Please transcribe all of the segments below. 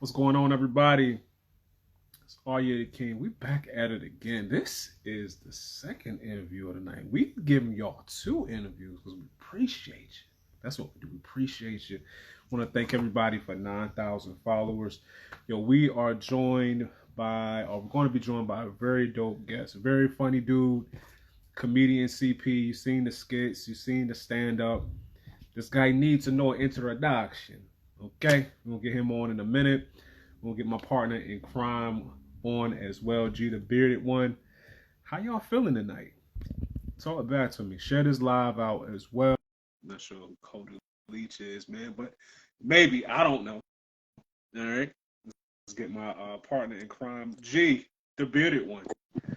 What's going on, everybody? It's Arya the King. We back at it again. This is the second interview of the night. We giving y'all two interviews because we appreciate you. That's what we do. We appreciate you. Want to thank everybody for 9,000 followers. Yo, we are joined by, or we're going to be joined by a very dope guest, a very funny dude, comedian CP. You've seen the skits, you've seen the stand up. This guy needs to know an introduction. Okay, we'll get him on in a minute. We'll get my partner in crime on as well, G, the bearded one. How y'all feeling tonight? Talk it back to me. Share this live out as well. I'm not sure who Cody Leach is, man, but maybe. I don't know. All right, let's get my partner in crime, G, the bearded one.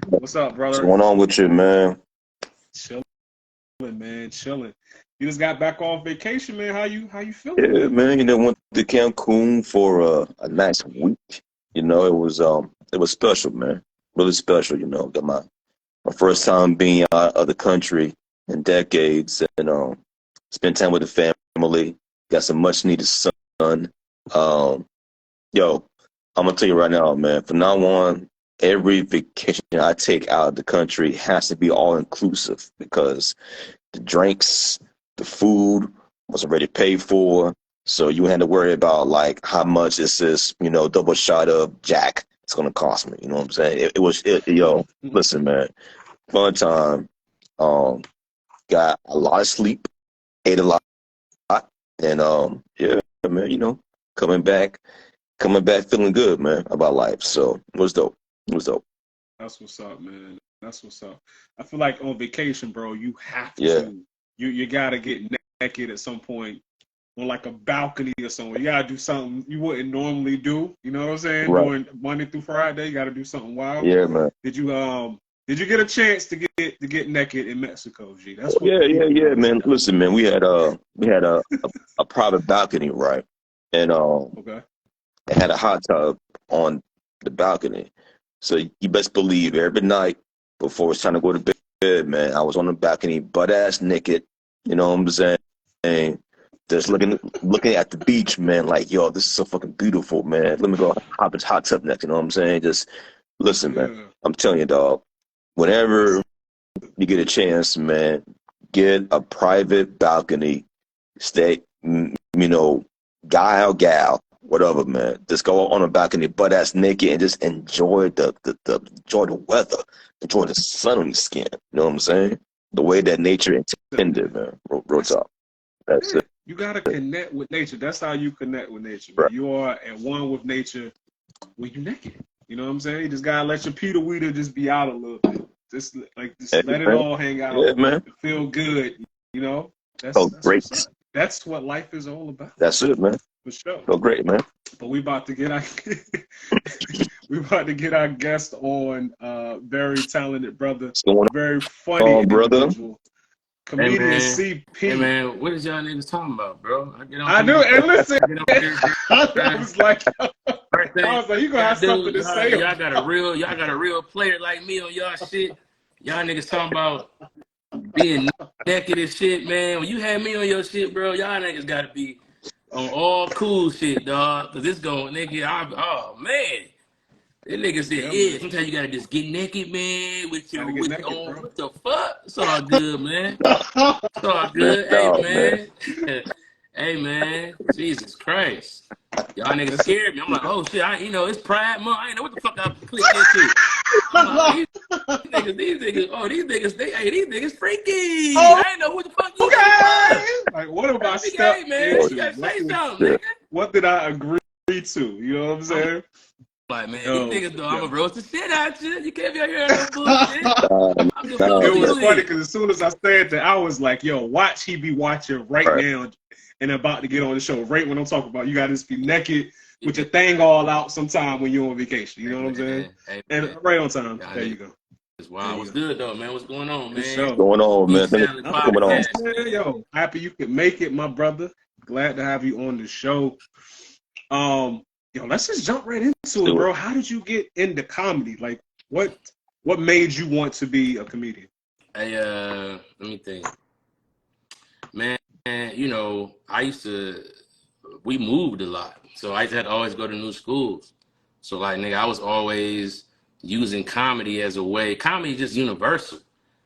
What's up, brother? What's going on with you, man? Chilling, man, chilling. You just got back off vacation, man. How you feeling? Yeah, man. Went to Cancun for a nice week. It was special, man. Really special. Got my first time being out of the country in decades, and spent time with the family. Got some much needed sun. Yo, I'm gonna tell you right now, man. From now on, every vacation I take out of the country has to be all inclusive because the drinks, the food was already paid for. So you had to worry about like how much is this, double shot of Jack it's gonna cost me. You know what I'm saying? Listen, man, fun time. Got a lot of sleep, ate a lot, and yeah, man, coming back feeling good, man, about life. So it was dope. It was dope. That's what's up, man. That's what's up. I feel like on vacation, bro, you have Yeah. to. You gotta get naked at some point on like a balcony or somewhere. You gotta do something you wouldn't normally do. You know what I'm saying? Right. During Monday through Friday, you gotta do something wild. Yeah, man. Did you get a chance to get naked in Mexico, G? That's what Yeah, man. Listen, man, we had a private balcony, right? And Okay. it had a hot tub on the balcony. So you best believe every night before it's time to go to bed, man, I was on the balcony, butt ass naked. You know what I'm saying? Just looking at the beach, man, like, yo, this is so fucking beautiful, man. Let me go hop in the hot tub next, you know what I'm saying? Just listen, man. Yeah. I'm telling you, dog, whenever you get a chance, man, get a private balcony, stay, gal, whatever, man. Just go on a balcony, butt ass naked, and just enjoy enjoy the weather, enjoy the sun on your skin. You know what I'm saying? The way that nature intended, man. Real talk. That's it. You gotta connect with nature. That's how you connect with nature. Man. Right. You are at one with nature when you naked. You know what I'm saying? You just gotta let your Peter Weeder just be out a little bit. Just let it all hang out. Yeah, man. Feel good. You know? That's great. That's what life is all about. That's it, man. For sure. Feel great, man. But we about to get our guest on. Very talented brother. Very funny individual. Comedian CP. Hey man, what is y'all niggas talking about, bro? I do, and listen, I was like, you gonna have something to say. Y'all got a real player like me on y'all shit. Y'all niggas talking about being naked and shit, man. When you had me on your shit, bro, y'all niggas gotta be on all cool shit, dog. Cause this going, nigga, oh man. That nigga said, yeah, sometimes you gotta just get naked, man, with your own. What the fuck? It's all good, man. It's all good. Hey, man. Hey, man. Jesus Christ. Y'all niggas scared me. I'm like, oh, shit, it's Pride Month. I ain't know what the fuck I clicked into. I'm like, these niggas freaky. I ain't know what the fuck you about. Like, what about stepped man? You gotta say something, nigga. What did I agree to? You know what I'm saying? Like, man, these niggas know I'm gonna roast the shit out you. You can't be out here on no bullshit. It was funny because as soon as I said that, I was like, yo, watch he be watching right now and about to get on the show. Right when I'm talking about, you gotta just be naked with your thing all out sometime when you're on vacation. You know what I'm saying? And right on time. There you go. Wow, what's good though, man? What's going on, man? What's going on, man? Yo, happy you could make it, my brother. Glad to have you on the show. Yo, let's just jump right into it, bro. How did you get into comedy? Like, what made you want to be a comedian? Hey, let me think. Man, I used to we moved a lot. So I had to always go to new schools. So like nigga, I was always using comedy as a way. Comedy is just universal.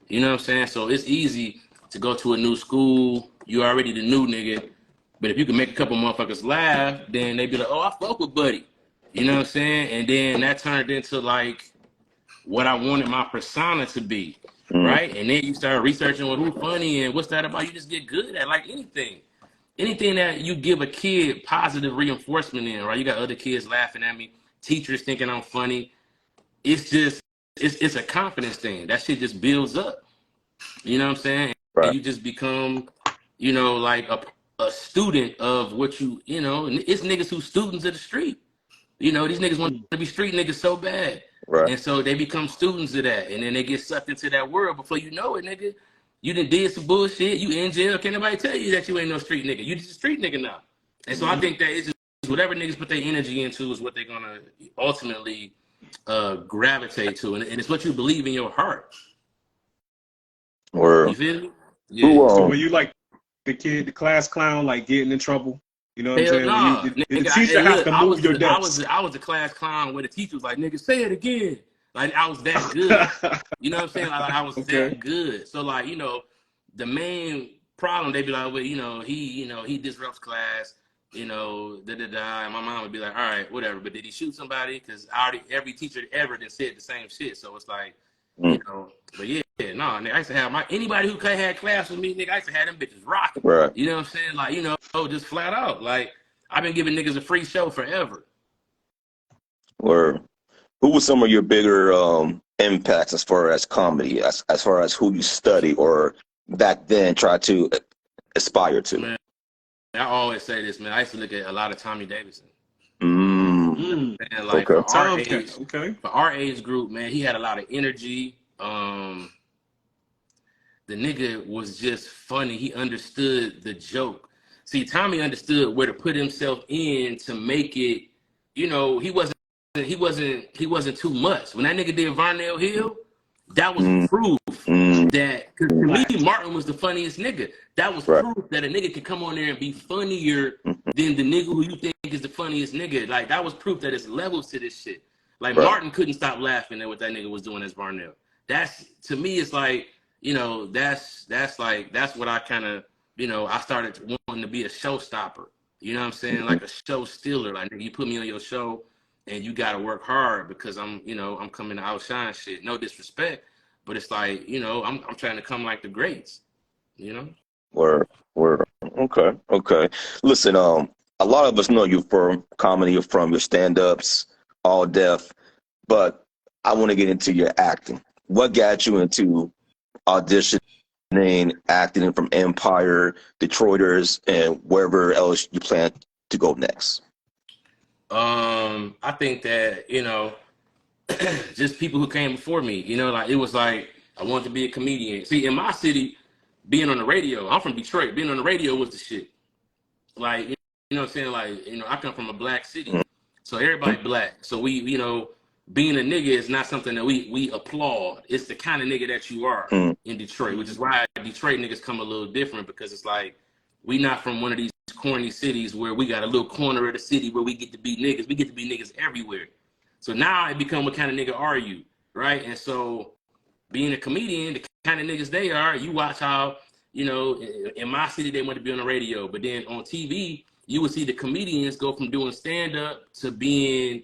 You know what I'm saying? So it's easy to go to a new school. You already the new nigga. But if you can make a couple motherfuckers laugh, then they be like, oh, I fuck with Buddy. You know what I'm saying? And then that turned into like what I wanted my persona to be. Mm. Right? And then you start researching well, who's funny and what's that about. You just get good at like anything. Anything that you give a kid positive reinforcement in, right? You got other kids laughing at me, teachers thinking I'm funny. It's just, it's a confidence thing. That shit just builds up. You know what I'm saying? And Right. you just become, you know, like a student of what you know, it's niggas who students of the street. You know, these niggas want to be street niggas so bad. Right. And so they become students of that. And then they get sucked into that world. Before you know it, nigga, you done did some bullshit. You in jail. Can't nobody tell you that you ain't no street nigga. You just a street nigga now. And so I think that it's just whatever niggas put their energy into is what they're going to ultimately gravitate to. And it's what you believe in your heart. Or You feel me? who Yeah. So when you like the kid, the class clown, like getting in trouble, you know what I'm Hell saying? nah. When the Nigga, teacher has look, to move your desk. I was the class clown where the teacher was like, nigga, say it again. Like I was that good. You know what I'm saying? Like I was that good. So like, you know, the main problem, they'd be like, well, he disrupts class, and my mom would be like, all right, whatever. But did he shoot somebody? Because every teacher ever done said the same shit. So it's like, but yeah, no, nigga, I used to have anybody who had class with me, nigga, I used to have them bitches rocking. Right. You know what I'm saying? Like, just flat out. Like, I've been giving niggas a free show forever. Or who was some of your bigger impacts as far as comedy, as far as who you study or back then try to aspire to? Man, I always say this, man. I used to look at a lot of Tommy Davidson. Mm. And like Okay. for our age group, man, he had a lot of energy. The nigga was just funny. He understood the joke. See, Tommy understood where to put himself in to make it. You know, he wasn't too much. When that nigga did Varnell Hill, that was proof that, cause to me, Martin was the funniest nigga. That was proof that a nigga could come on there and be funnier than the nigga who you think is the funniest nigga. Like, that was proof that it's levels to this shit. Like, Martin couldn't stop laughing at what that nigga was doing as Varnell. That's, to me, it's like, you know, that's what I kind of, you know, I started wanting to be a showstopper. You know what I'm saying? Like a show stealer. Like, nigga, you put me on your show and you got to work hard because I'm coming to outshine shit. No disrespect, but it's like, you know, I'm trying to come like the greats, you know? Word. Okay. Listen, a lot of us know you from comedy, you're from your stand-ups, all deaf, but I want to get into your acting. What got you into auditioning, acting from Empire, Detroiters, and wherever else you plan to go next? I think that, you know, just people who came before me, you know, like it was like I wanted to be a comedian. See, in my city, being on the radio, I'm from Detroit, being on the radio was the shit. Like, you know what I'm saying? Like, you know, I come from a black city. So everybody black. So we, you know, being a nigga is not something that we applaud. It's the kind of nigga that you are in Detroit, which is why Detroit niggas come a little different, because it's like we not from one of these corny cities where we got a little corner of the city where we get to be niggas. We get to be niggas everywhere. So now it become what kind of nigga are you, right? And so being a comedian, the kind of niggas they are, you watch how, you know, in my city they want to be on the radio, but then on TV, you would see the comedians go from doing stand-up to being,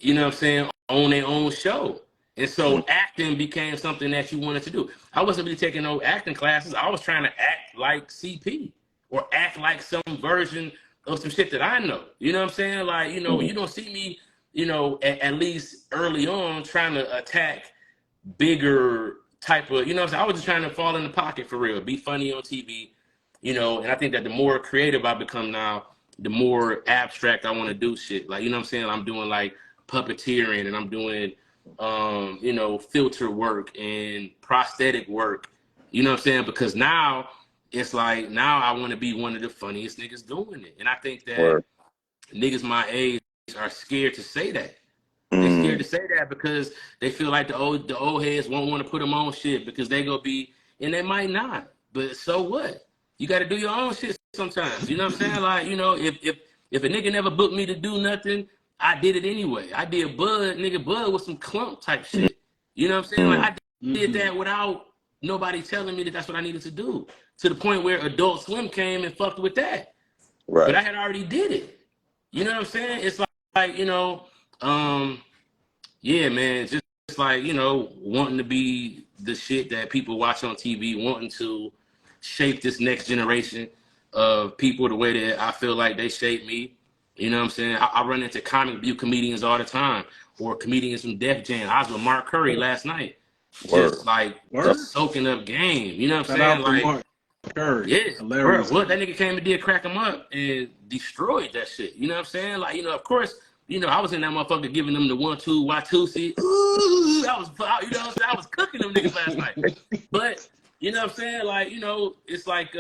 you know what I'm saying, on their own show. And so acting became something that you wanted to do. I wasn't really taking no acting classes. I was trying to act like CP or act like some version of some shit that I know. You know what I'm saying? Like, you know, you don't see me, you know, at least early on trying to attack bigger type of, you know what I'm saying? I was just trying to fall in the pocket for real, be funny on TV, you know, and I think that the more creative I become now, the more abstract I want to do shit. Like, you know what I'm saying? I'm doing like puppeteering and I'm doing, you know, filter work and prosthetic work, you know what I'm saying? Because now it's like, now I want to be one of the funniest niggas doing it. And I think that niggas my age are scared to say that. They're scared to say that because they feel like the old heads won't want to put them on shit because they gonna be, and they might not. But so what? You got to do your own shit sometimes. You know what I'm saying? Like, you know, if a nigga never booked me to do nothing, I did it anyway. I did Bud, nigga, Bud with some clump type shit. You know what I'm saying? Like, I did that without nobody telling me that that's what I needed to do. To the point where Adult Swim came and fucked with that. Right. But I had already did it. You know what I'm saying? It's like you know, yeah, man, just like, you know, wanting to be the shit that people watch on TV, wanting to shape this next generation of people the way that I feel like they shape me. You know what I'm saying? I run into comic view comedians all the time, or comedians from Def Jam. I was with Mark Curry last night, just like soaking up game. You know what I'm saying? Like, Mark Curry. yeah, Hilarious. bro, what that nigga came and did crack him up and destroyed that shit. You know what I'm saying? Like, you know, of course, you know, I was in that motherfucker giving them the 1-2 Watusi. Ooh, I was, you know what I'm saying? I was cooking them niggas last night. But, you know what I'm saying? Like, you know, it's like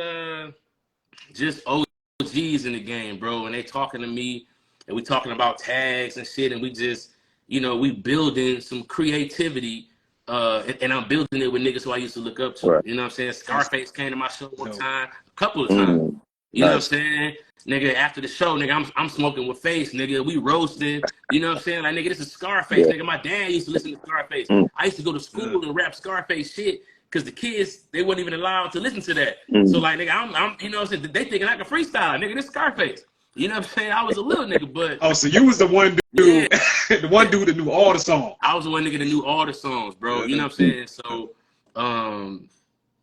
just OGs in the game, bro. And they talking to me and we talking about tags and shit. And we just, you know, we building some creativity. And I'm building it with niggas who I used to look up to. Right. You know what I'm saying? Scarface came to my show one time, a couple of times. You know what I'm saying? Nigga, after the show, nigga, I'm smoking with Face, nigga. We roasting. You know what I'm saying? Like, nigga, this is Scarface, nigga. My dad used to listen to Scarface. I used to go to school and rap Scarface shit because the kids, they weren't even allowed to listen to that. So, like, nigga, I'm you know what I'm saying? They thinking I can freestyle. Nigga, this Scarface. You know what I'm saying? I was a little nigga, but... Oh, so you was the one dude, the one dude that knew all the songs. I was the one nigga that knew all the songs, bro. You know what I'm saying? So,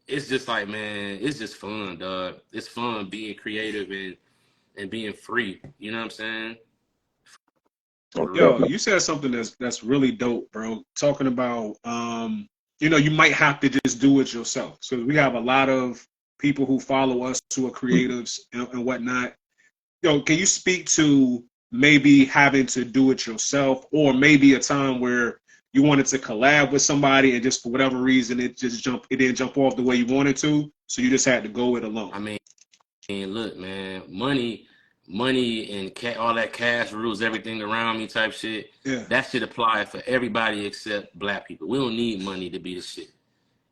it's just like, man, it's just fun, dog. It's fun being creative and being free. You know what I'm saying? Yo, you said something that's really dope, bro. Talking about, you know, you might have to just do it yourself. So we have a lot of people who follow us who are creatives and whatnot. Yo, can you speak to maybe having to do it yourself, or maybe a time where you wanted to collab with somebody and just for whatever reason it didn't jump off the way you wanted to, so you just had to go it alone? I mean, look, man, money and all that cash rules everything around me type shit. Yeah. That shit apply for everybody except black people. We don't need money to be the shit.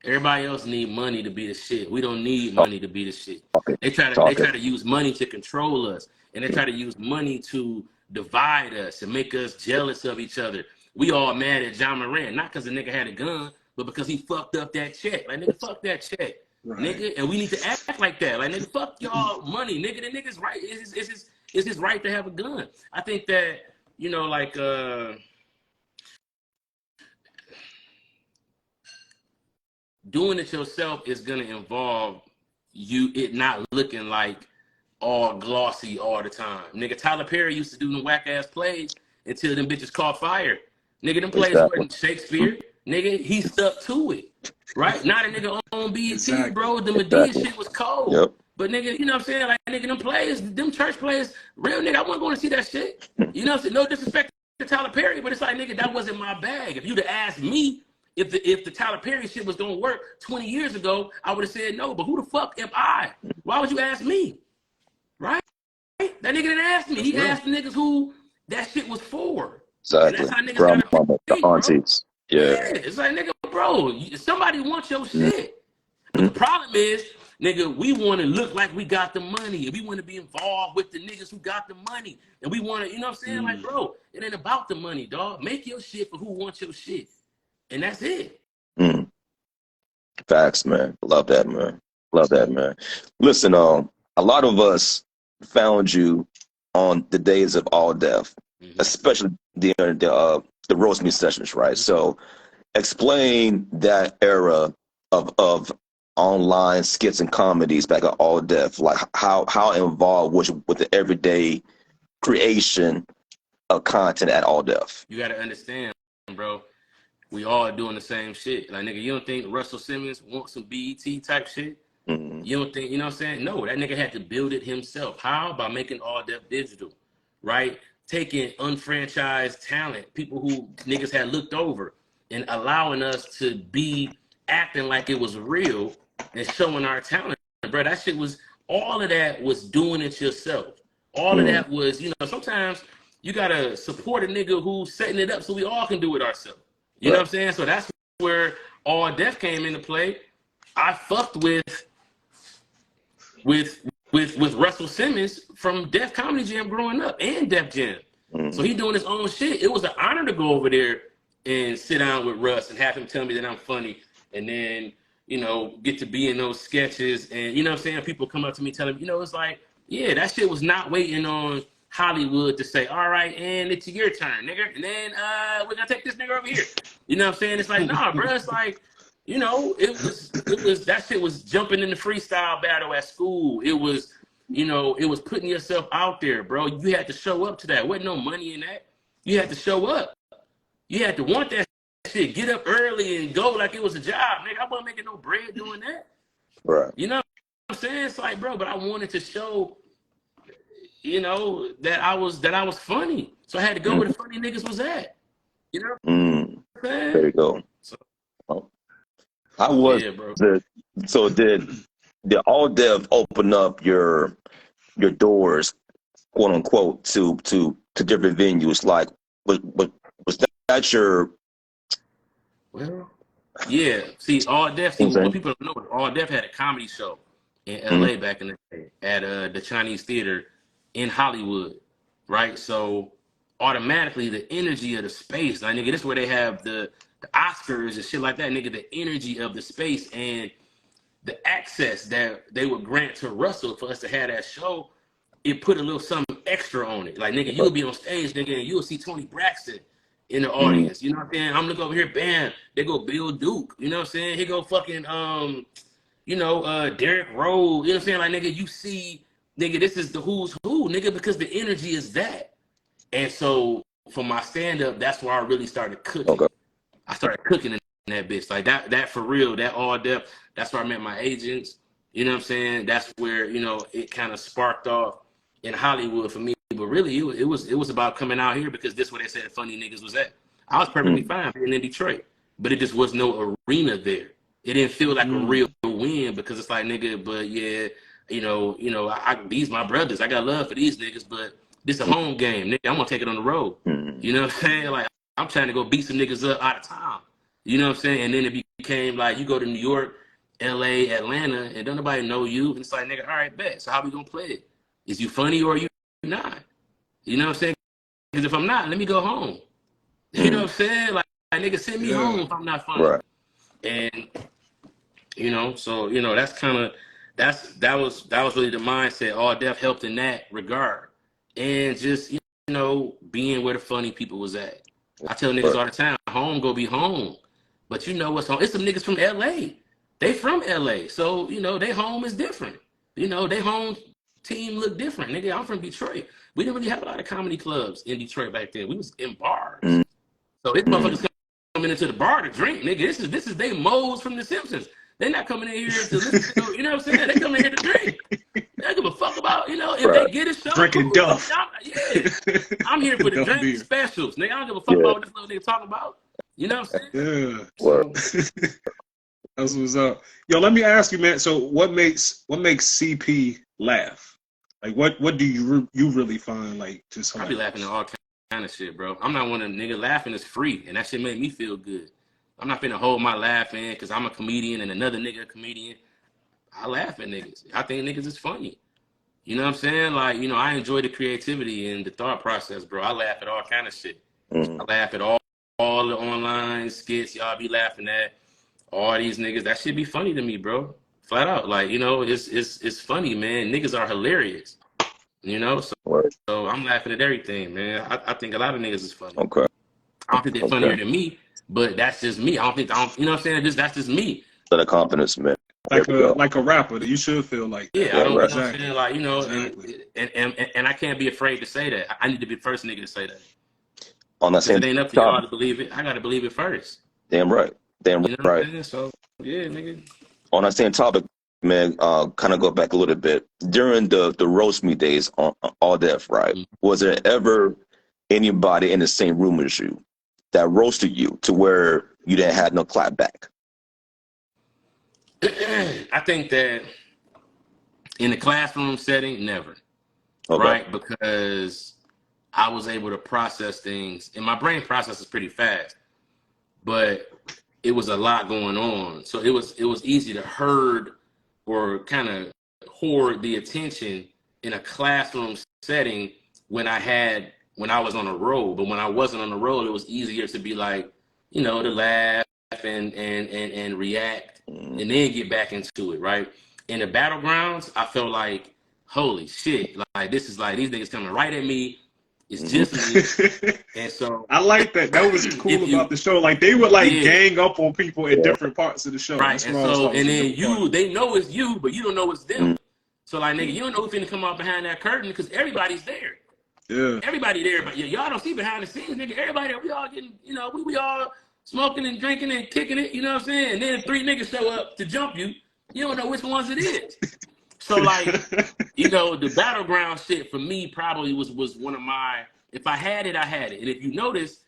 Everybody else need money to be the shit. We don't need money to be the shit. They try to use money to control us, and they try to use money to divide us and make us jealous of each other. We all mad at John Moran, not because the nigga had a gun, but because he fucked up that check. Like, nigga, fuck that check. Right. Nigga, and we need to act like that. Like, nigga, fuck y'all money. Nigga, the nigga's right. It's his right to have a gun. I think that, you know, like, doing it yourself is gonna involve it not looking like all glossy all the time. Nigga, Tyler Perry used to do them whack ass plays until them bitches caught fire. Nigga, them plays weren't Shakespeare. Nigga, he stuck to it. Right? Not a nigga on BET, bro. The Medea shit was cold. Yep. But nigga, you know what I'm saying? Like, nigga, them plays, them church plays, real nigga, I wasn't going to see that shit. You know what I'm saying? No disrespect to Tyler Perry, but it's like, nigga, that wasn't my bag. If you'd have asked me if the Tyler Perry shit was gonna work 20 years ago, I would have said no. But who the fuck am I? Why would you ask me? Right? That nigga didn't ask me. He asked the niggas who that shit was for. Exactly. And that's how niggas gotta think, the aunties. Yeah. It's like, nigga, bro, somebody wants your shit. But the problem is, nigga, we want to look like we got the money, and we want to be involved with the niggas who got the money, and we want to, you know what I'm saying? Like, bro, it ain't about the money, dog. Make your shit for who wants your shit. And that's it. Facts, man. Love that, man. Love that, man. Listen, a lot of us found you on the days of All Deaf, especially during the roast me sessions, right? So, explain that era of online skits and comedies back at All Deaf. Like, how involved was you with the everyday creation of content at All Deaf? You got to understand, bro. We all doing the same shit. Like, nigga, you don't think Russell Simmons wants some BET type shit? You don't think, you know what I'm saying? No, that nigga had to build it himself. How? By making All Deaf digital, right? Taking unfranchised talent, people who niggas had looked over, and allowing us to be acting like it was real and showing our talent. Bro, that shit was, all of that was doing it yourself. All of that was, you know, sometimes you got to support a nigga who's setting it up so we all can do it ourselves. You know what I'm saying? So that's where All Deaf came into play. I fucked with with Russell Simmons from Def Comedy Jam growing up and Def Jam. So he doing his own shit. It was an honor to go over there and sit down with Russ and have him tell me that I'm funny, and then get to be in those sketches, and you know what I'm saying. People come up to me telling me, it's like, yeah, that shit was not waiting on Hollywood to say, all right, and it's your turn, nigga, and then we're gonna take this nigga over here. You know what I'm saying? It's like, nah, bro. It's like, it was that shit was jumping in the freestyle battle at school. It was, it was putting yourself out there, bro. You had to show up to that. Wasn't no money in that. You had to show up. You had to want that shit. Get up early and go like it was a job, nigga. I wasn't making no bread doing that. Right. You know what I'm saying? It's like, bro, but I wanted to show, that I was funny. So I had to go where the funny niggas was at. You know what I'm saying? There you go. So, How was bro. so did All Dev open up your doors, quote unquote, to different venues? Like, was that your? Well, yeah. See, All Def. See, what people don't know, All Def had a comedy show in LA back in the day at the Chinese Theater in Hollywood, right? So automatically the energy of the space, like, nigga, this is where they have the Oscars and shit like that, nigga. The energy of the space and the access that they would grant to Russell for us to have that show, it put a little something extra on it. Like, nigga, you'll be on stage, nigga, and you'll see Tony Braxton in the audience. You know what I'm saying? I'm looking over here, bam, they go Bill Duke. You know what I'm saying? He go fucking Derek Rose. You know what I'm saying? Like, nigga, you see, nigga, this is the who's who, nigga, because the energy is that. And so for my stand-up, that's where I really started cooking. Okay. I started cooking in that bitch. Like, that for real, that All Def, that's where I met my agents. You know what I'm saying? That's where, it kind of sparked off in Hollywood for me. But really, it was about coming out here because this is where they said the funny niggas was at. I was perfectly fine being in Detroit, but it just was no arena there. It didn't feel like a real win because it's like, nigga, but yeah, these my brothers. I got love for these niggas, but this a home game, nigga. I'm gonna take it on the road. You know what I'm saying? Like, I'm trying to go beat some niggas up out of town. You know what I'm saying? And then it became like, you go to New York, LA, Atlanta, and don't nobody know you. And it's like, nigga, all right, bet. So how we gonna play it? Is you funny or are you not? You know what I'm saying? Because if I'm not, let me go home. You know what I'm saying? Like nigga, send me home if I'm not funny. Right. And so that's kind of that was really the mindset. All Def helped in that regard, and just being where the funny people was at. I tell niggas all the time, home go be home, but you know what's home? It's some niggas from LA. They from LA, so they home is different. They home team look different. Nigga, I'm from Detroit. We didn't really have a lot of comedy clubs in Detroit back then. We was in bars. So these motherfuckers coming into the bar to drink, nigga. This is they moles from The Simpsons. They're not coming in here to listen to, you know what I'm saying? They come in here to drink. They don't give a fuck about, if they get a show. Drinking Duff. I'm here for the drink specials. Nigga, I don't give a fuck about what this little nigga talking about. You know what I'm saying? Yeah. So, that's what's up. Yo, let me ask you, man. So what makes CP laugh? Like, what do you really find like just hilarious? I be laughing at all kind of shit, bro. I'm not one of them niggas. Laughing is free, and that shit make me feel good. I'm not finna hold my laugh in because I'm a comedian and another nigga a comedian. I laugh at niggas. I think niggas is funny. You know what I'm saying? Like, I enjoy the creativity and the thought process, bro. I laugh at all kind of shit. I laugh at all the online skits y'all be laughing at. All these niggas, that shit be funny to me, bro. Flat out. Like, it's funny, man. Niggas are hilarious. So I'm laughing at everything, man. I think a lot of niggas is funny. Okay. I don't think they're funnier than me, but that's just me. You know what I'm saying? That's just me. The confidence, man. Like a rapper, you should feel like that. Yeah, I don't know what I'm saying, like, exactly. and I can't be afraid to say that. I need to be the first nigga to say that. On that same it ain't up to y'all to believe it. I gotta believe it first. Damn right. Damn right. So yeah, nigga. On that same topic, man, kind of go back a little bit. During the roast me days on All Def, right? Was there ever anybody in the same room as you that roasted you to where you didn't have no clap back? I think that in the classroom setting, never. Okay. Right? Because I was able to process things, and my brain processes pretty fast, but it was a lot going on. So it was easy to herd or kind of hoard the attention in a classroom setting when I was on a roll. But when I wasn't on the roll, it was easier to be like, you know, to laugh and react and then get back into it, right? In the battlegrounds, I felt like, holy shit, like this is like these niggas coming right at me. It's just me. And so I like that. That was cool about the show. Like they would like gang up on people in different parts of the show. Right. And so and then they know it's you, but you don't know it's them. So like nigga, you don't know who's finna come out behind that curtain because everybody's there. Yeah. Everybody there, but y'all don't see behind the scenes, nigga. Everybody there, we all getting, you know, we all smoking and drinking and kicking it, you know what I'm saying? And then 3 niggas show up to jump you. You don't know which ones it is. So like, you know, the battleground shit for me probably was one of my, if I had it, I had it. And if you notice,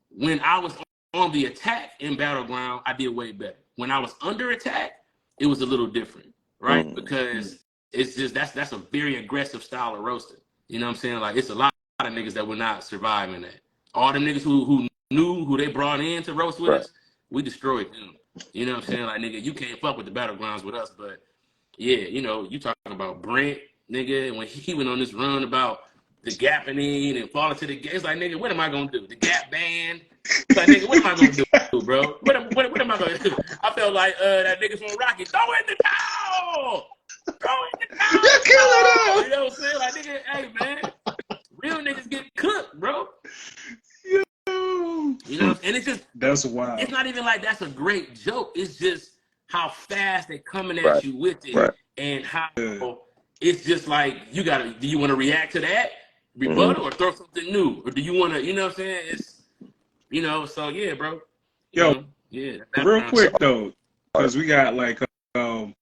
when I was on the attack in battleground, I did way better. When I was under attack, it was a little different, right? Because it's just, that's a very aggressive style of roasting. You know what I'm saying? Like, it's a lot of niggas that would not survive in that. All the niggas who knew who they brought in to roast with us, we destroyed them. You know what I'm saying? Like, nigga, you can't fuck with the battlegrounds with us. But, yeah, you know, you talking about Brent, nigga, when he went on this run about the gapping in and falling to the gap. It's like, nigga, what am I going to do? The Gap band? It's like, nigga, what am I going to do, bro? What am I going to do? I felt like that nigga from Rocky, throw in the towel! Throw in the towel! You're killing him! You know what I'm saying? Like, nigga, hey, man, real niggas get cooked, bro. You know, and it's just, that's wild. It's not even like that's a great joke. It's just how fast they're coming at you with it, and how it's just like do you want to react to that rebuttal or throw something new, or do you want to, you know what I'm saying? It's, you know, so yeah, bro. Real quick though, because we got like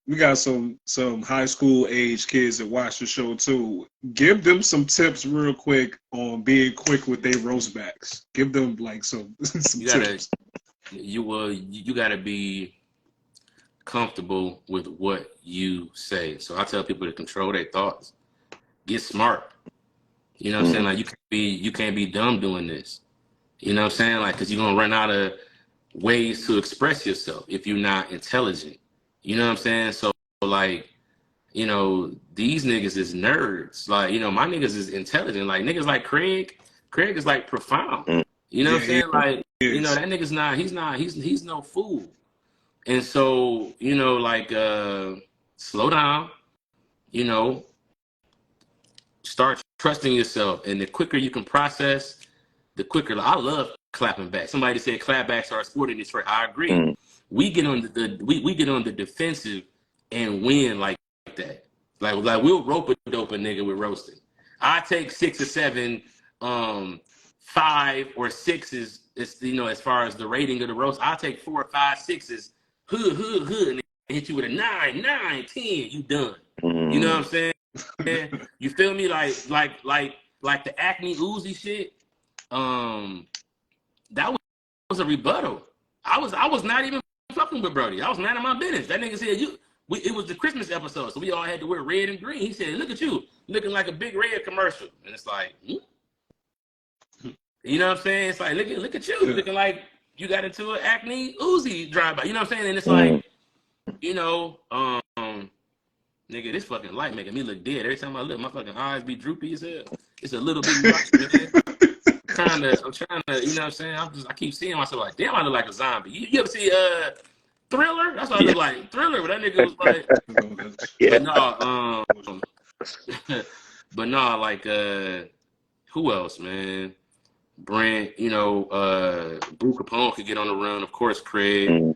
we got some high school age kids that watch the show too. Give them some tips real quick on being quick with their roast backs. Give them like some tips. You gotta be comfortable with what you say. So I tell people to control their thoughts. Get smart. You know what I'm saying? Like you can't be dumb doing this. You know what I'm saying? Like, cause you're gonna run out of ways to express yourself if you're not intelligent. You know what I'm saying? So like, you know, these niggas is nerds. Like, you know, my niggas is intelligent. Like niggas like Craig is like profound. You know what I'm saying? Like, you know, that nigga's he's no fool. And so, you know, like slow down, you know, start trusting yourself. And the quicker you can process, the quicker. I love clapping back. Somebody said clapbacks are a sport in Detroit. I agree. We get on we get on the defensive and win like that. Like we'll rope a dope a nigga with roasting. I take 6 or 7, 5 or 6s. It's, you know, as far as the rating of the roast, I'll take 4 or 5, 6s. Hood, and hit you with a 9, 10. You done. You know what I'm saying? You feel me? Like the Acme Uzi shit. That was a rebuttal. I was not even fucking with Brody. I was mad at my business. That nigga said it was the Christmas episode, so we all had to wear red and green. He said, "Look at you, looking like a big red commercial." And it's like, you know what I'm saying? It's like, look at you, looking like you got into an Acme Uzi drive-by. You know what I'm saying? And it's like, you know, nigga, this fucking light making me look dead. Every time I look, my fucking eyes be droopy as hell. It's a little bit much, man. I'm trying to, you know what I'm saying? I keep seeing myself like, damn, I look like a zombie. You ever see Thriller? That's what I look like. Thriller, but that nigga was like, but no, like who else, man? Brent, you know, Boo Capone could get on the run, of course. Craig,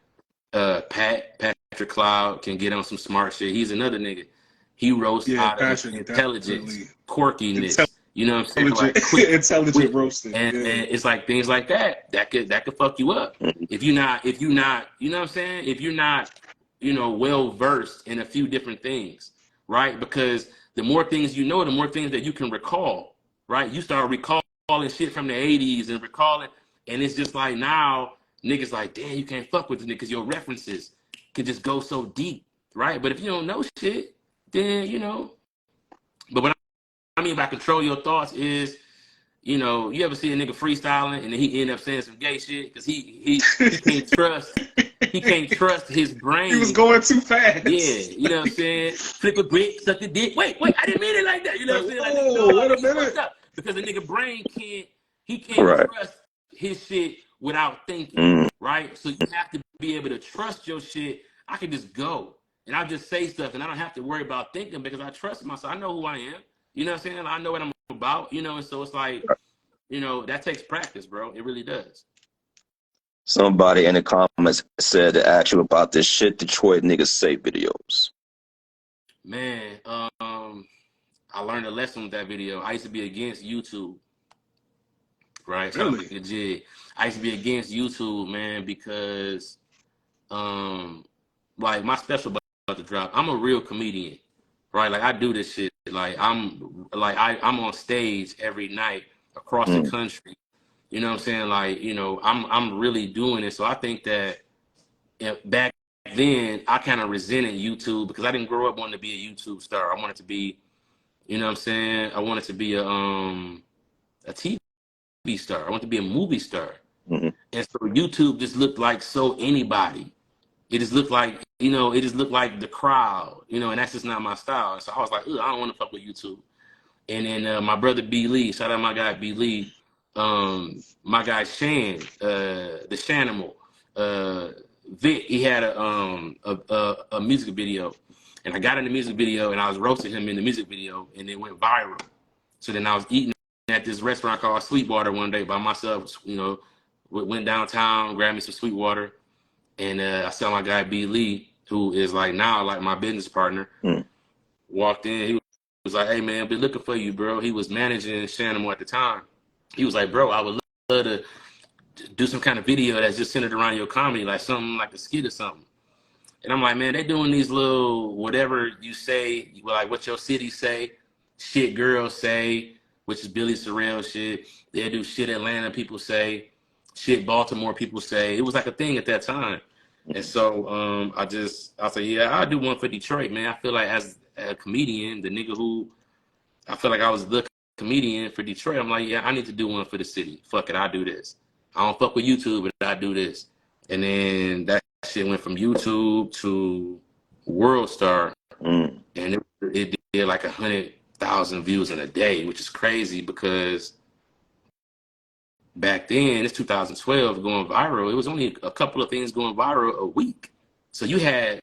Patrick Cloud can get on some smart shit. He's another nigga. He roasts out of intelligence, quirkiness. You know what I'm saying? Like intelligent roasting. And it's like things like that could fuck you up. If you're not, you know what I'm saying? If you're not, you know, well versed in a few different things, right? Because the more things you know, the more things that you can recall, right? You start recalling shit from the 80s and recalling, and it's just like now niggas like, damn, you can't fuck with this nigga because your references can just go so deep, right? But if you don't know shit, then, you know. But what I mean by control your thoughts is, you know, you ever see a nigga freestyling and then he end up saying some gay shit because he can't trust he can't trust his brain. He was going too fast. Yeah, you know what I'm saying? Flip a brick, suck the dick. Wait, I didn't mean it like that. You know what I'm saying? Like, Whoa, wait a minute. fucked up. Because the nigga brain can't Right. trust his shit without thinking, Mm. right? So you have to be able to trust your shit. I can just go and I'll just say stuff and I don't have to worry about thinking because I trust myself. I know who I am. You know what I'm saying? I know what I'm about, you know, and so it's like, you know, that takes practice, bro. It really does. Somebody in the comments said to ask you about this shit Detroit niggas say videos. Man, I learned a lesson with that video. I used to be against YouTube, right? Really? I used to be against YouTube, man, because like my special about to drop. I'm a real comedian, right? Like I do this shit. Like I'm on stage every night across the country. You know what I'm saying? Like, you know, I'm really doing it. So I think that back then I kind of resented YouTube because I didn't grow up wanting to be a YouTube star. I wanted to be, you know what I'm saying? I wanted to be a TV star. I wanted to be a movie star. Mm-hmm. And so YouTube just looked like so anybody. It just looked like, you know, it just looked like the crowd, you know, and that's just not my style. So I was like, I don't want to fuck with YouTube. And then my brother B. Lee, shout out my guy B. Lee, my guy Shan, the Shanimal, Vic, he had a music video. And I got in the music video and I was roasting him in the music video and it went viral. So then I was eating at this restaurant called Sweetwater one day by myself, you know, went downtown, grabbed me some Sweetwater. And I saw my guy B. Lee, who is like now like my business partner, walked in. He was like, "Hey man, been looking for you, bro." He was managing Shanimal at the time. He was like, "Bro, I would love to do some kind of video that's just centered around your comedy, like something like a skit or something." And I'm like, "Man, they doing these little whatever you say, like what your city say, shit girls say, which is Billy Sorrell shit. They do shit Atlanta people say, shit Baltimore people say." It was like a thing at that time. And so I said, yeah, I'll do one for Detroit, man. I feel like as a comedian, the nigga who I feel like I was the comedian for Detroit, I'm like, yeah, I need to do one for the city. Fuck it, I'll do this. I don't fuck with YouTube, but I do this. And then that shit went from YouTube to World Star. And it did like 100,000 views in a day, which is crazy because back then, it's 2012 going viral. It was only a couple of things going viral a week. So you had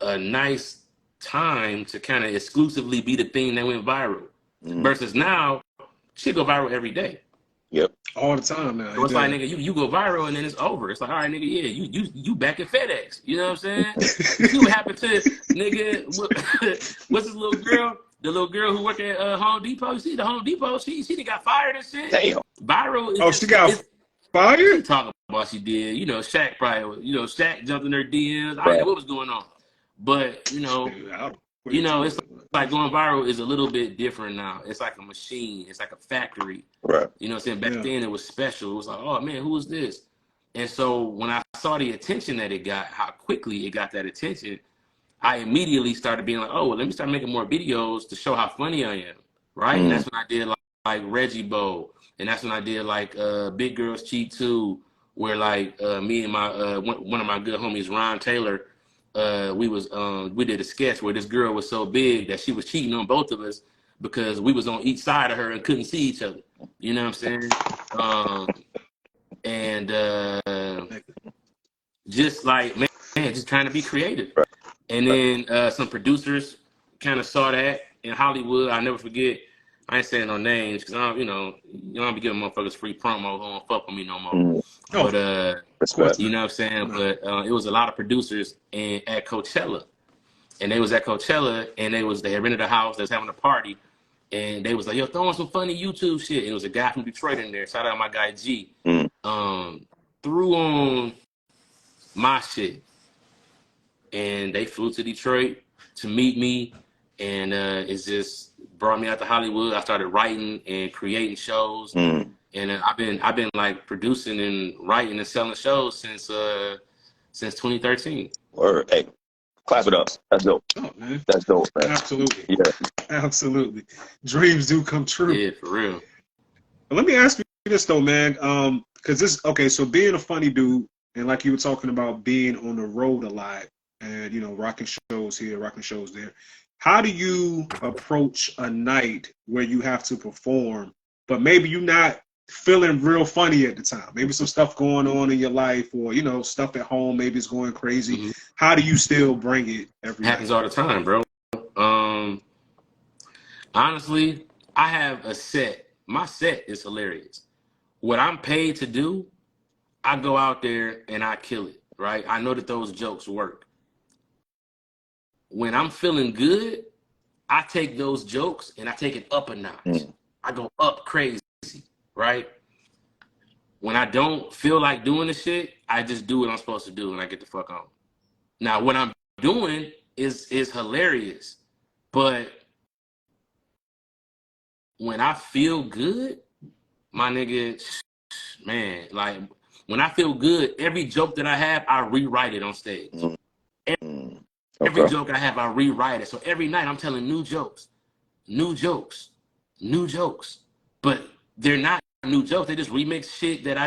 a nice time to kind of exclusively be the thing that went viral. Versus now, shit go viral every day. Yep. All the time now. So it's like, nigga, you go viral and then it's over. It's like, all right, nigga, yeah, you back at FedEx. You know what I'm saying? You see what happened to nigga? What's this little girl? The little girl who worked at Home Depot. You see the Home Depot? She got fired and shit. Damn. Viral. Is she got fired? She talking about she did. You know, Shaq probably. You know, Shaq jumped in her DMs. I don't know what was going on, but you know, it's like going viral is a little bit different now. It's like a machine. It's like a factory. Right. You know what I'm saying? Back then it was special. It was like, oh man, who is this? And so when I saw the attention that it got, how quickly it got that attention, I immediately started being like, oh, well, let me start making more videos to show how funny I am, right? And that's when I did like Reggie Bowl, and that's when I did like Big Girls Cheat 2, where like me and my one of my good homies, Ron Taylor, we did a sketch where this girl was so big that she was cheating on both of us because we was on each side of her and couldn't see each other. You know what I'm saying? And just like man, just trying to be creative. And then some producers kind of saw that in Hollywood. I'll never forget. I ain't saying no names because I don't, you don't be giving motherfuckers free promo who don't fuck with me no more. But you know what I'm saying. But it was a lot of producers at Coachella, and they was at Coachella, and they had rented a house. They was having a party, and they was like, "Yo, throwing some funny YouTube shit." And it was a guy from Detroit in there. Shout out my guy G. Threw on my shit. And they flew to Detroit to meet me, and it's just brought me out to Hollywood. I started writing and creating shows, and I've been like producing and writing and selling shows since 2013. Word. Hey, clap it up. That's dope. Oh, man. That's dope, man. Absolutely. Yeah. Absolutely. Dreams do come true. Yeah, for real. But let me ask you this though, man. Because so being a funny dude and like you were talking about being on the road a lot, and you know, rocking shows here, rocking shows there. How do you approach a night where you have to perform, but maybe you're not feeling real funny at the time? Maybe some stuff going on in your life, or you know, stuff at home. Maybe it's going crazy. Mm-hmm. How do you still bring it every Happens night? all the time, bro. Um, Honestly, I have a set. My set is hilarious. What I'm paid to do, I go out there and I kill it, right? I know that those jokes work. When I'm feeling good, I take those jokes and I take it up a notch. Mm. I go up crazy, right? When I don't feel like doing the shit, I just do what I'm supposed to do and I get the fuck on. Now, what I'm doing is hilarious, but when I feel good, my nigga, man, like when I feel good, every joke that I have, I rewrite it on stage. Mm. Mm. Every Okay. joke I have, I rewrite it. So every night I'm telling new jokes, new jokes, new jokes. But they're not new jokes. They just remix shit that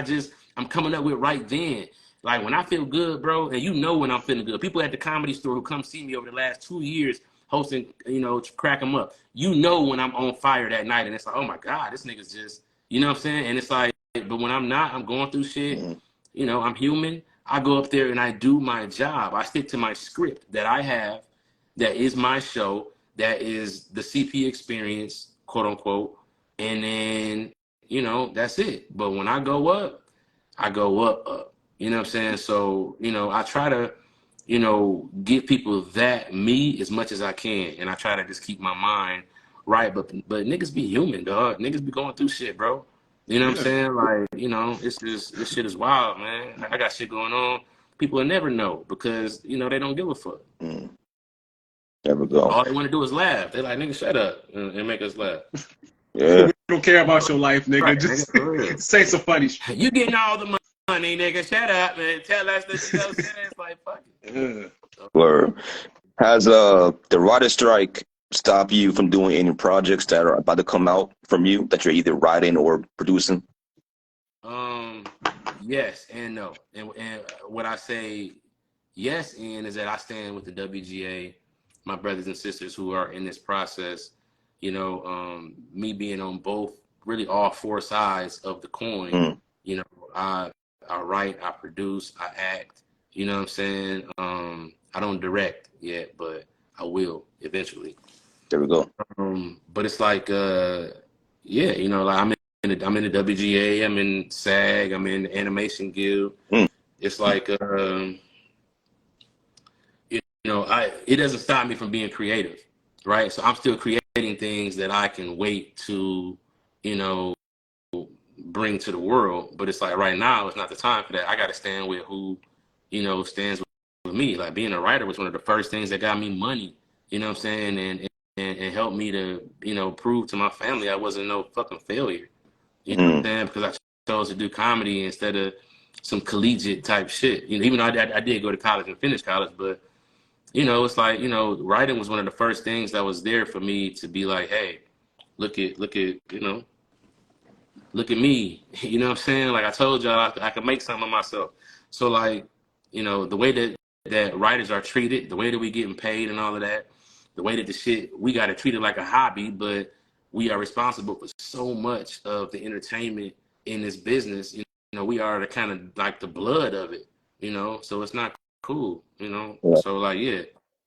I'm coming up with right then. Like when I feel good, bro, and you know when I'm feeling good. People at the Comedy Store who come see me over the last 2 years hosting, you know, to crack them up. You know when I'm on fire that night and it's like, oh my God, this nigga's just, you know what I'm saying? And it's like, but when I'm not, I'm going through shit. Mm. You know, I'm human. I go up there and I do my job. I stick to my script that I have, that is my show, that is the CP experience, quote unquote. And then, you know, that's it. But when I go up, I go up. You know what I'm saying? So, you know, I try to, you know, give people that me as much as I can. And I try to just keep my mind right. But niggas be human, dog. Niggas be going through shit, bro. You know what I'm Yeah, saying? Like, you know, it's just, this shit is wild, man. I got shit going on. People will never know because, you know, they don't give a fuck. Mm. There we go. All they want to do is laugh. They're like, nigga, shut up and make us laugh. Yeah. we don't care about your life, nigga. Right, nigga, Just for real. say some funny shit. You getting all the money, nigga. Shut up, man. Tell us that you know what I'm saying? It's like, fuck it. Yeah. Word. Has the writer strike stopped you from doing any projects that are about to come out from you that you're either writing or producing? Um, yes and no. And what I say yes in is that I stand with the WGA, my brothers and sisters who are in this process. You know, me being on both, really all four sides of the coin. Mm. You know, I write, I produce, I act. You know what I'm saying? I don't direct yet, but I will eventually. There we go. But it's like, yeah, you know, like I'm in the WGA, I'm in SAG, I'm in the Animation Guild. Mm. It's like, you know, it doesn't stop me from being creative, right? So I'm still creating things that I can wait to, you know, bring to the world. But it's like right now, it's not the time for that. I got to stand with who, you know, stands with me. Like being a writer was one of the first things that got me money. You know what I'm saying? And helped me to, you know, prove to my family I wasn't no fucking failure. You know what I'm Mm. saying? Because I chose to do comedy instead of some collegiate type shit. You know, even though I did go to college and finish college, but you know, it's like, you know, writing was one of the first things that was there for me to be like, hey, look at, you know, look at me. You know what I'm saying? Like I told y'all, I could make something of myself. So like, you know, the way that writers are treated, the way that we getting paid and all of that, the way that the shit, we got to treat it like a hobby, but we are responsible for so much of the entertainment in this business. You know, we are the kind of like the blood of it, you know, so it's not cool, you know? Yeah. So like, yeah,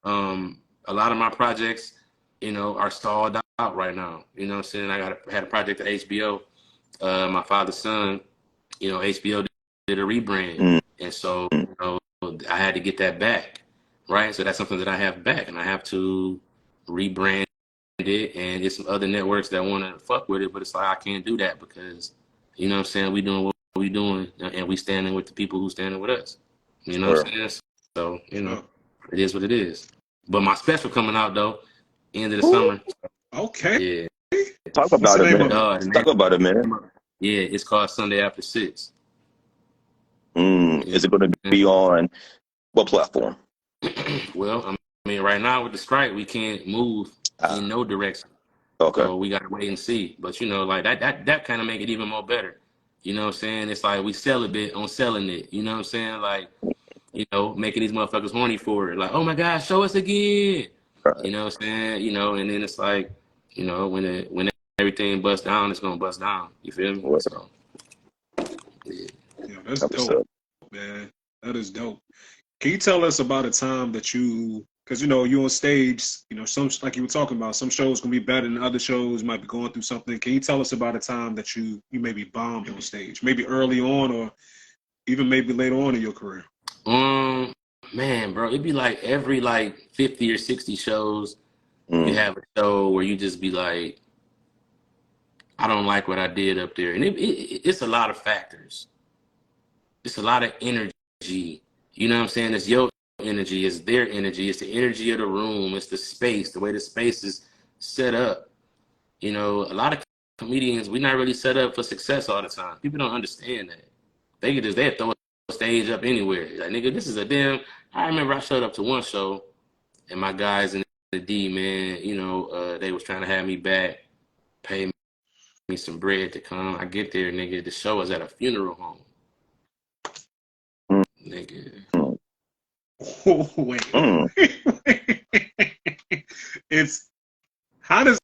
a lot of my projects, you know, are stalled out right now. You know what I'm saying? Had a project at HBO, my father's son, you know, HBO did a rebrand. Mm. And so, you know, I had to get that back, right? So that's something that I have back, and I have to rebrand it. And it's some other networks that want to fuck with it, but it's like I can't do that because, you know what I'm saying, we doing what we doing, and we standing with the people who standing with us. You know what I'm saying? So, you know, it is what it is. But my special coming out, though, end of the summer. Okay. Yeah. Talk What's about the it, name man. of it? Talk about it, man. Yeah, it's called Sunday After 6. Mm. Yeah. Is it going to be on what platform? Well, I mean, right now with the strike, we can't move in no direction. Okay. So we got to wait and see. But, you know, like that kind of make it even more better. You know what I'm saying? It's like we celibate on selling it. You know what I'm saying? Like, you know, making these motherfuckers horny for it. Like, oh my God, show us again. Right. You know what I'm saying? You know, and then it's like, you know, when everything busts down, it's gonna bust down. You feel me? Well, So yeah. Yeah, that's that's what's dope, up. man. That is dope. Can you tell us about a time that you, because you know you on stage, you know, some like you were talking about, some shows gonna be better than other shows, might be going through something. Can you tell us about a time that you maybe bombed on stage, maybe early on or even maybe later on in your career? Um, man, bro, it'd be like every like 50 or 60 shows, you Mm. have a show where you just be like, I don't like what I did up there. And it's a lot of factors. It's a lot of energy. You know what I'm saying? It's your energy, it's their energy, it's the energy of the room, it's the space, the way the space is set up. You know, a lot of comedians, we're not really set up for success all the time. People don't understand that. They throw a stage up anywhere. Like, nigga, this is a damn. I remember I showed up to one show and my guys in the D, man, you know, they was trying to have me back, pay me some bread to come. I get there, nigga, the show is at a funeral home. Mm. Nigga. Mm. Oh, wait. Mm. It's how does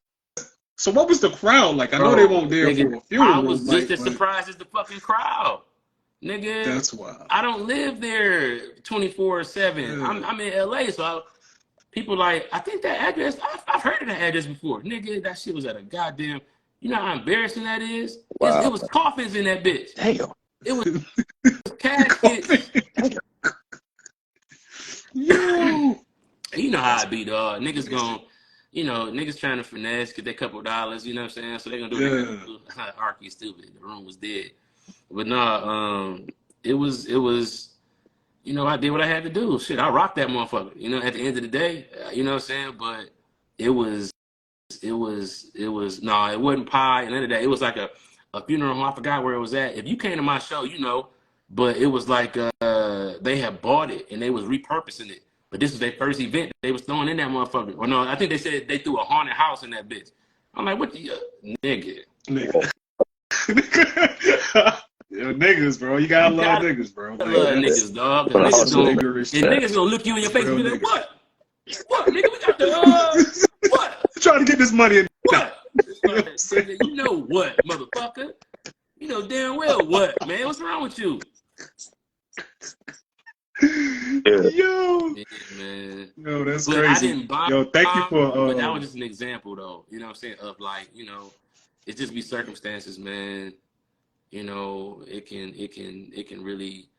so what was the crowd like? I know they Bro, weren't there nigga, for a I funeral, was just like, as but surprised as the fucking crowd. Nigga, that's wild. I don't live there 24/7. Yeah. I'm in LA, so people like, I think that address, I've heard of that address before. Nigga, that shit was at a goddamn, you know how embarrassing that is? Wow. It was coffins in that bitch. Damn. It was caskets. Yo. You know how That's it be, dog. Niggas crazy. gon', you know, niggas trying to finesse, get their couple of dollars, you know what I'm saying? So they gonna do what they Yeah. gonna do. Arky stupid. The room was dead. But nah, it was, you know, I did what I had to do. Shit, I rocked that motherfucker. You know, at the end of the day, you know what I'm saying? But it was, no, it wasn't pie. And the end of the day, it was like a funeral home. I forgot where it was at. If you came to my show, you know, but it was like they had bought it and they was repurposing it. But this was their first event. They was throwing in that motherfucker. Or no, I think they said they threw a haunted house in that bitch. I'm like, what the nigga? Nigga. Yo, niggas, bro. You gotta You love gotta niggas, bro. Like love that's niggas, dog. Cause But that's niggas some also, gonna niggerish and shit. niggas gonna look you in your That's face and real be like, niggas. what? What, nigga? We got the what? Trying to get this money in now. What? Nigga, you know what, motherfucker? You know damn well what, man. What's wrong with you? yeah. Yo. Yeah, man. Yo, that's But I crazy. didn't bomb. Yo, thank you for But that was just an example, though. You know what I'm saying? Of like, you know, it just be circumstances, man. You know, it can really,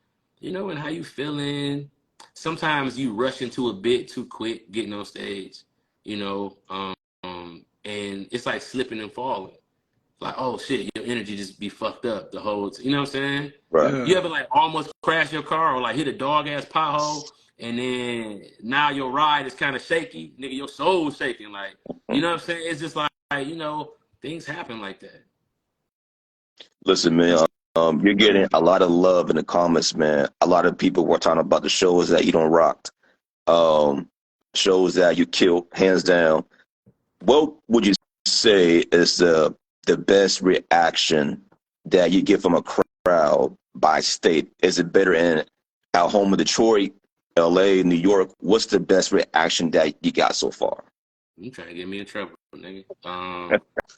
you know, and how you feeling. Sometimes you rush into a bit too quick getting on stage, you know, and it's like slipping and falling. Like, oh shit, your energy just be fucked up the whole you know what I'm saying? Right. You yeah. ever like almost crash your car or like hit a dog ass pothole and then now your ride is kind of shaky, nigga, your soul's shaking, like, you know what I'm saying? It's just like, you know, things happen like that. Listen, man. That's You're getting real. a lot of love in the comments, man. A lot of people were talking about the shows that you don't rocked, um, shows that you killed, hands down. What would you say is the best reaction that you get from a crowd by state? Is it better in our home of Detroit, LA, New York? What's the best reaction that you got so far? You trying to get me in trouble, nigga.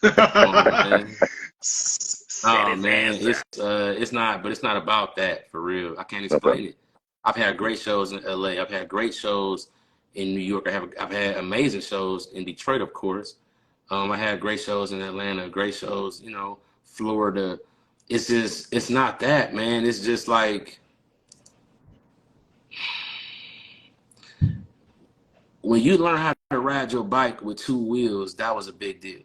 Man. Said Oh his man, answer. it's not, but it's not about that for real. I can't Okay. explain it. I've had great shows in LA. I've had great shows in New York. I've had amazing shows in Detroit, of course. I had great shows in Atlanta, great shows, you know, Florida. It's not that, man. It's just like when you learn how to ride your bike with two wheels, that was a big deal,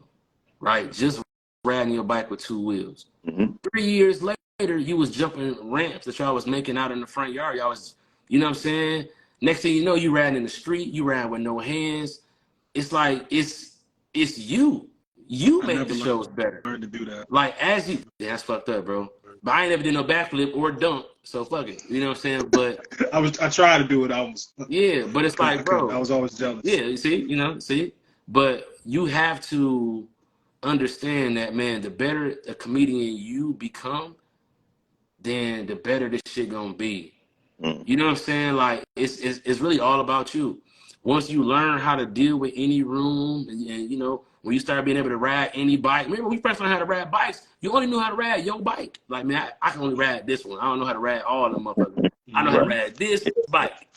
right? Just riding your bike with two wheels. Hmm. 3 years later, you was jumping ramps that y'all was making out in the front yard. Y'all was, you know what I'm saying? Next thing you know, you riding in the street, you riding with no hands. It's like it's you. You I make the never shows better. learned to do that. Like as you, yeah, that's fucked up, bro. But I ain't never did no backflip or dunk, so fuck it. You know what I'm saying? But I tried to do it. yeah, but I it's couldn't. I like, couldn't. I bro, was always jealous. yeah, you see, you know, see. But you have to understand that, man. The better a comedian you become, then the better this shit gonna be. Mm. You know what I'm saying? Like it's really all about you. Once you learn how to deal with any room, and you know, when you start being able to ride any bike. Remember when we first learned how to ride bikes, you only knew how to ride your bike. Like, man, I can only ride this one. I don't know how to ride all of them motherfuckers. I know how to Right. ride this bike.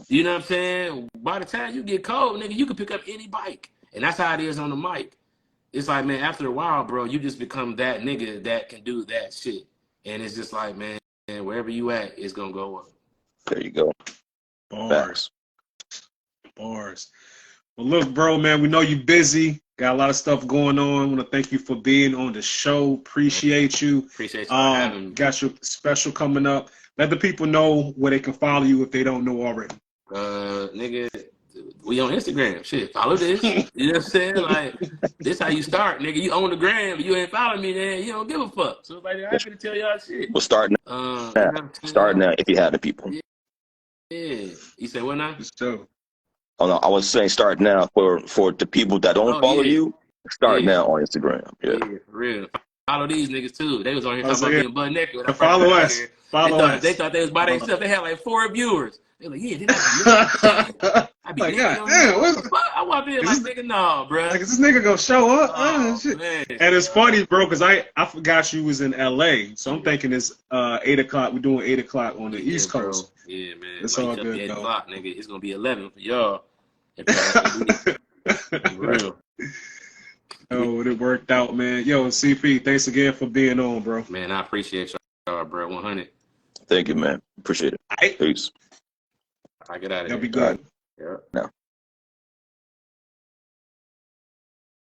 You know what I'm saying? By the time you get cold, nigga, you can pick up any bike. And that's how it is on the mic. It's like, man, after a while, bro, you just become that nigga that can do that shit. And it's just like, man, wherever you at, it's gonna go up. There you go. Bars. Bars. Well, look, bro, man, we know you're busy. Got a lot of stuff going on. I want to thank you for being on the show. Appreciate you. Appreciate you for having me. Got your special coming up. Let the people know where they can follow you if they don't know already. Nigga, we on Instagram. Shit, follow this. You know what I'm saying? Like, this how you start, nigga. You own the gram, but you ain't following me, then you don't give a fuck. So it's like, I'm happy to tell y'all shit. Well, start now. Start now if you have the people. Yeah. You said what now? So, Oh no, I was saying start now for the people that don't follow you. Start now on Instagram. Yeah, for real. Follow these niggas too. They was on here talking about being butt naked. Follow us. They thought they was by themselves. They had like 4 viewers. They were like, yeah, I be like, naked. God damn, what the fuck? I want to be like, nigga, no, bro. Like, is this nigga gonna show up? Shit. Man. And it's funny, bro, because I forgot you was in LA, so I'm thinking it's 8 o'clock. We're doing 8 o'clock on the East Coast. Bro. Yeah, man. It's all good, 8 though. o'clock, nigga. It's gonna be 11 for y'all. For real. Oh, it worked out, man. Yo, CP, thanks again for being on, bro. Man, I appreciate y'all, bro. 100. Thank you, man. Appreciate it. Right. Peace. I get out of here. That'll be good. Yeah. Now.